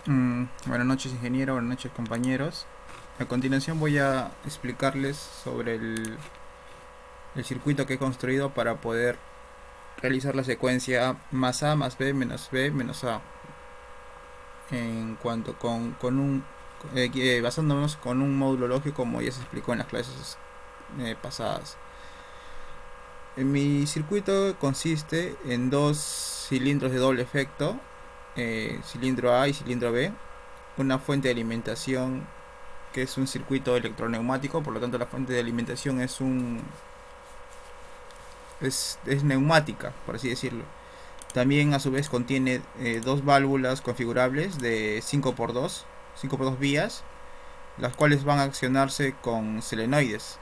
Buenas noches, ingeniero, buenas noches, compañeros. A continuación voy a explicarles sobre el circuito que he construido para poder realizar la secuencia más A más B menos B menos A, en cuanto con un basándonos con un módulo lógico como ya se explicó en las clases pasadas. Mi circuito consiste en dos cilindros de doble efecto, cilindro A y cilindro B, una fuente de alimentación que es un circuito electroneumático, por lo tanto la fuente de alimentación es neumática, por así decirlo. También a su vez contiene dos válvulas configurables de 5x2 vías, las cuales van a accionarse con solenoides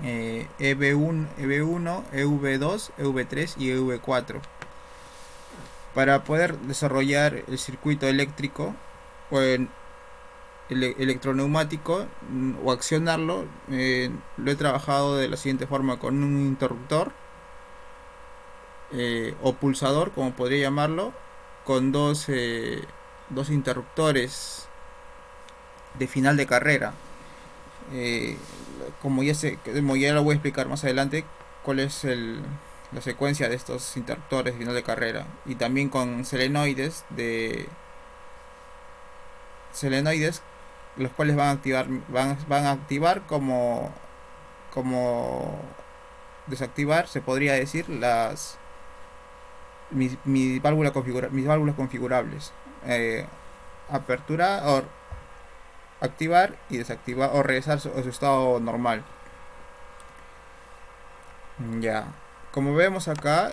EV1, EV1, EV2, EV3 y EV4. Para poder desarrollar el circuito eléctrico o electroneumático o accionarlo, lo he trabajado de la siguiente forma: con un interruptor o pulsador, como podría llamarlo, con dos interruptores de final de carrera. Eh, como ya lo voy a explicar más adelante, cuál es la secuencia de estos interruptores de final de carrera, y también con solenoides los cuales van a activar como desactivar, se podría decir, mis válvulas configurables, eh, apertura o activar y desactivar o regresar a su estado normal. Ya, como vemos acá,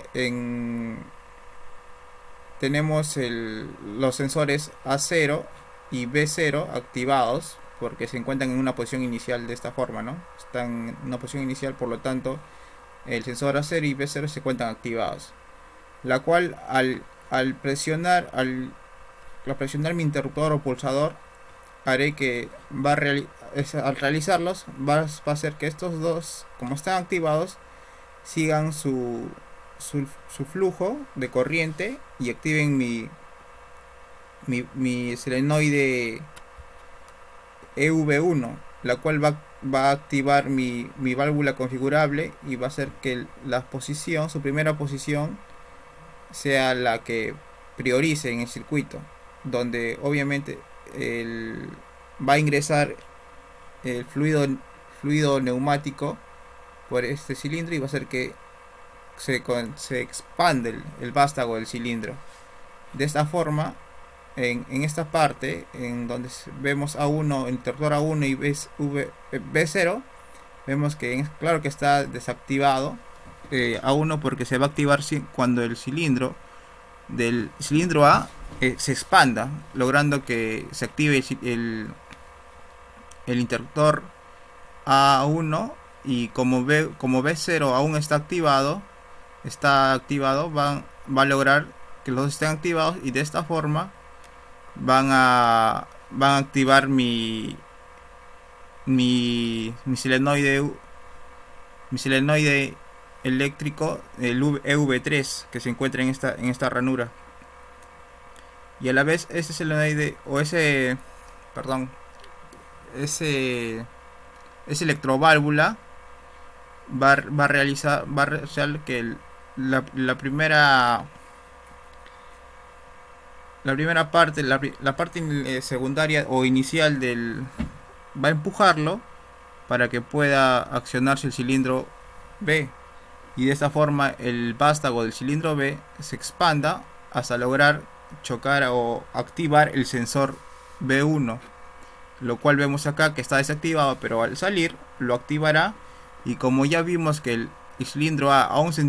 tenemos los sensores A0 y B0 activados porque se encuentran en una posición inicial de esta forma, ¿no? Están en una posición inicial, por lo tanto el sensor A0 y B0 se encuentran activados, la cual al presionar al presionar mi interruptor o pulsador, haré que al realizarlos va a hacer que estos dos, como están activados, sigan su flujo de corriente y activen mi solenoide EV1, la cual va a activar mi válvula configurable y va a hacer que su primera posición sea la que priorice en el circuito, donde obviamente va a ingresar el fluido neumático por este cilindro y va a hacer que se expande el vástago del cilindro. De esta forma, en esta parte, en donde vemos A1, interruptor A1 y B0, vemos que claro que está desactivado A1, porque se va a activar cuando el cilindro del cilindro A se expanda, logrando que se active el interruptor A1, y como B0 aún está activado, va a lograr que los dos estén activados, y de esta forma van a activar mi solenoide eléctrico, el EV3, que se encuentra en esta ranura. Y a la vez ese solenoide o ese perdón ese electroválvula va a realizar que la primera parte, la parte secundaria o inicial va a empujarlo para que pueda accionarse el cilindro B, y de esta forma el vástago del cilindro B se expanda hasta lograr chocar o activar el sensor B1, lo cual vemos acá que está desactivado, pero al salir lo activará. Y como ya vimos que el cilindro A aún se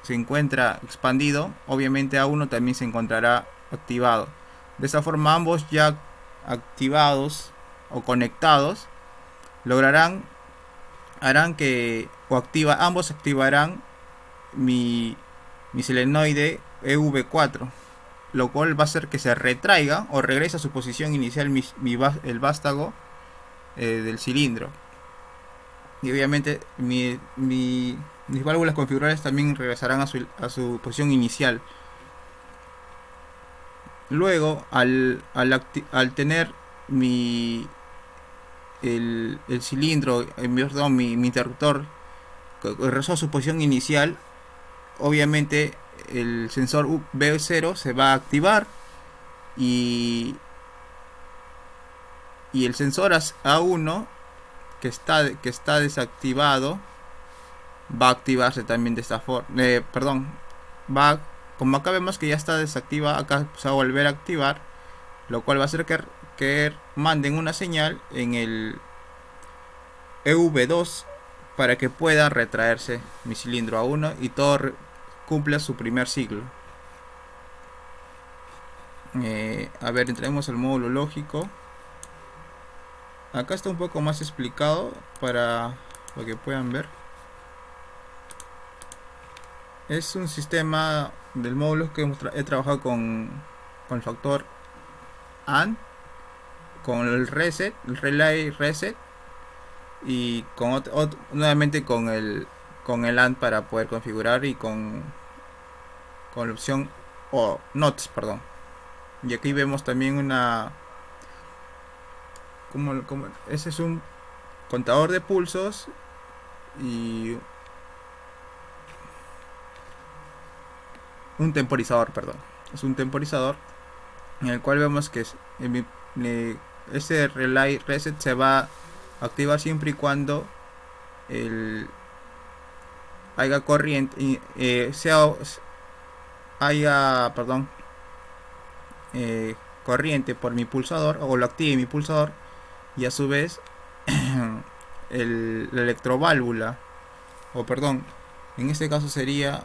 encuentra expandido, obviamente A1 también se encontrará activado. De esta forma, ambos ya activados o conectados ambos activarán mi solenoide EV4, lo cual va a hacer que se retraiga o regrese a su posición inicial el vástago del cilindro. Y obviamente mis válvulas configurables también regresarán a su posición inicial. Luego, al tener el cilindro, perdón, mi interruptor regresó a su posición inicial, obviamente el sensor B0 se va a activar y, y el sensor A1 que está desactivado va a activarse también de esta forma. Perdón, como acá vemos que ya está desactiva, acá se va a volver a activar, lo cual va a hacer que manden una señal en el EV2 para que pueda retraerse mi cilindro A1 y todo cumpla su primer ciclo. A ver, entremos al módulo lógico. Acá está un poco más explicado para que puedan ver. Es un sistema del módulo que he trabajado con el factor AND, con el reset, el relay reset, y con nuevamente con el AND para poder configurar, y con la opción NOTS, perdón. Y aquí vemos también ese es un contador de pulsos y un temporizador, perdón. Es un temporizador en el cual vemos que ese relay reset se va a activar siempre y cuando haya corriente, corriente por mi pulsador, o lo active mi pulsador, y a su vez la electroválvula, o perdón, en este caso sería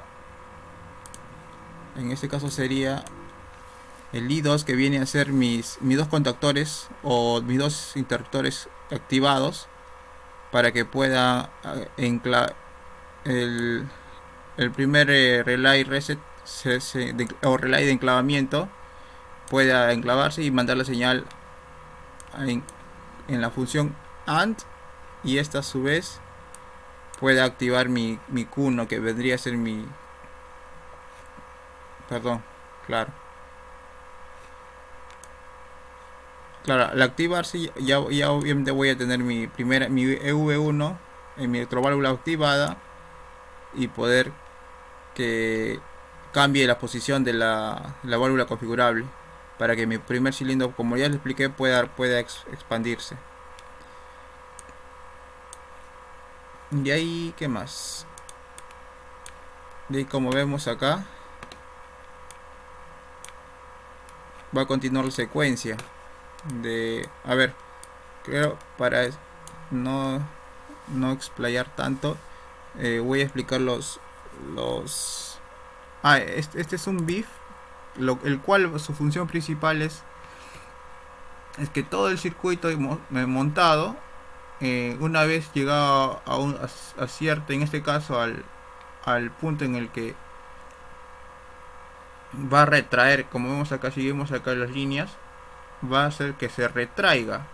el I2, que viene a ser mis dos contactores o mis dos interruptores activados, para que pueda el primer relay reset o relay de enclavamiento pueda enclavarse y mandar la señal en la función AND, y esta a su vez pueda activar mi Q1, que vendría a ser claro, al activarse ya obviamente voy a tener mi EV1 en mi electroválvula activada, y poder que cambie la posición de la válvula configurable para que mi primer cilindro, como ya les expliqué, pueda expandirse. Y ahí, ¿qué más? Y ahí, como vemos acá, va a continuar la secuencia de, a ver, creo, para no explayar tanto, voy a explicar este es un BIF, el cual su función principal es que todo el circuito montado, una vez llegado a cierto, en este caso al punto en el que va a retraer, como vemos acá, seguimos acá las líneas, va a hacer que se retraiga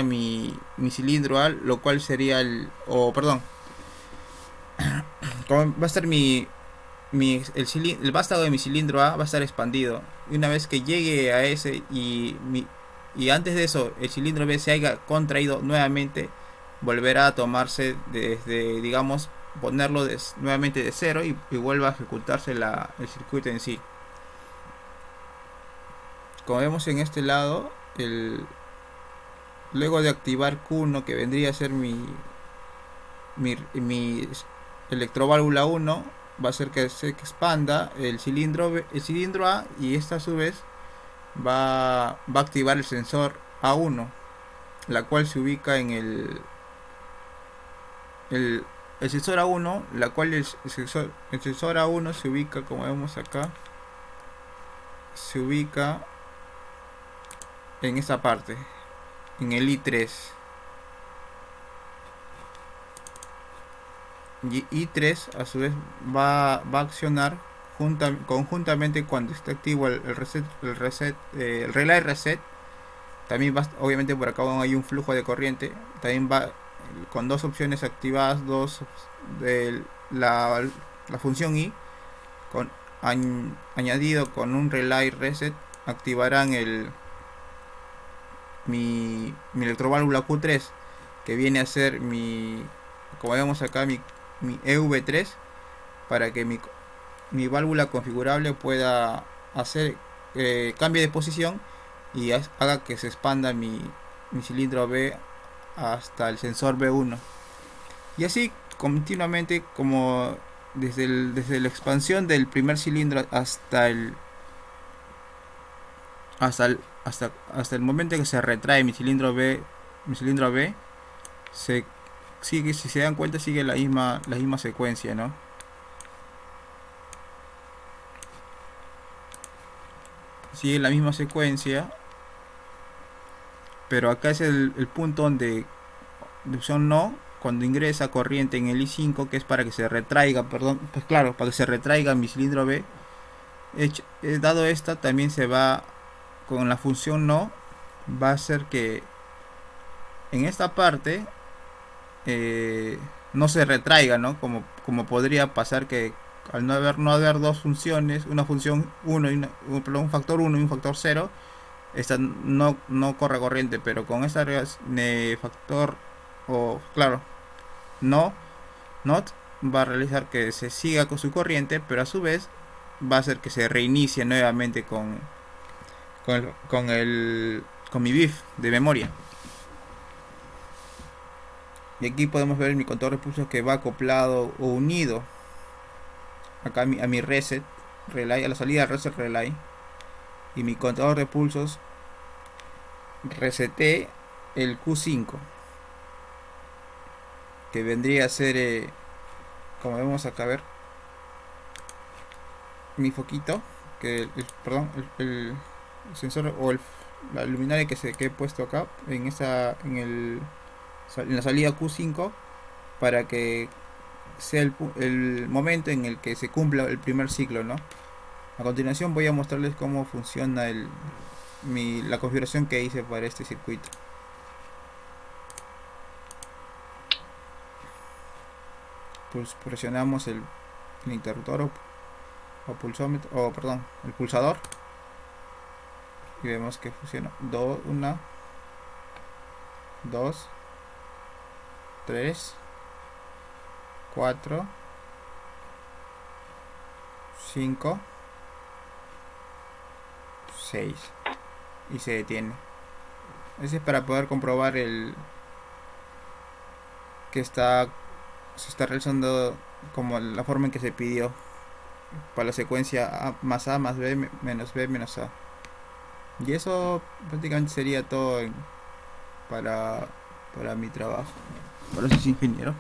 mi cilindro A, lo cual sería va a estar el vástago de mi cilindro A va a estar expandido, y una vez que llegue a ese y antes de eso el cilindro B se haya contraído nuevamente, volverá a tomarse desde, digamos, ponerlo nuevamente de cero, y vuelva a ejecutarse el circuito en sí. Como vemos en este lado, luego de activar Q1, que vendría a ser mi electroválvula 1, va a hacer que se expanda el cilindro A, y esta a su vez va a activar el sensor A1, la cual se ubica en el sensor A1, la cual el sensor A1 se ubica, como vemos acá, se ubica en esta parte, en el I3. Y I3 a su vez va a accionar conjuntamente cuando esté activo el relay reset. También obviamente por acá hay un flujo de corriente, también va con dos opciones activadas, dos de la función I, añadido con un relay reset, activarán mi electroválvula Q3, que viene a ser como vemos acá, mi EV3, para que mi válvula configurable pueda hacer cambie de posición y haga que se expanda mi cilindro B hasta el sensor B1. Y así continuamente, como desde la expansión del primer cilindro hasta el momento en que se retrae mi cilindro B, se sigue, si se dan cuenta, sigue la misma secuencia, ¿no? Sigue la misma secuencia, pero acá es el punto donde de opción no, cuando ingresa corriente en el I5, que es para que se retraiga, perdón, pues claro, para que se retraiga mi cilindro B. Dado esta, también se va con la función no, va a hacer que en esta parte no se retraiga, ¿no? Como podría pasar que al no haber dos funciones, una función 1 y un factor 1 y un factor 0, esta no corre corriente, pero con esta factor, o claro, no not, va a realizar que se siga con su corriente, pero a su vez va a hacer que se reinicie nuevamente con mi BIF de memoria. Y aquí podemos ver mi contador de pulsos que va acoplado o unido acá a mi reset relay, a la salida del reset relay. Y mi contador de pulsos reseté el Q5, que vendría a ser, como vemos acá, a ver, mi foquito, perdón, el sensor o la luminaria que he puesto acá en la salida Q5, para que sea el momento en el que se cumpla el primer ciclo, ¿no? A continuación voy a mostrarles cómo funciona la configuración que hice para este circuito. Pues presionamos el interruptor o pulsómetro, perdón, el pulsador, y vemos que funciona. 1, 2, 3, 4, 5, 6 y se detiene. Ese es para poder comprobar que se está realizando como la forma en que se pidió para la secuencia A más B menos B menos A. Y eso prácticamente sería todo para mi trabajo. Por eso soy ingeniero.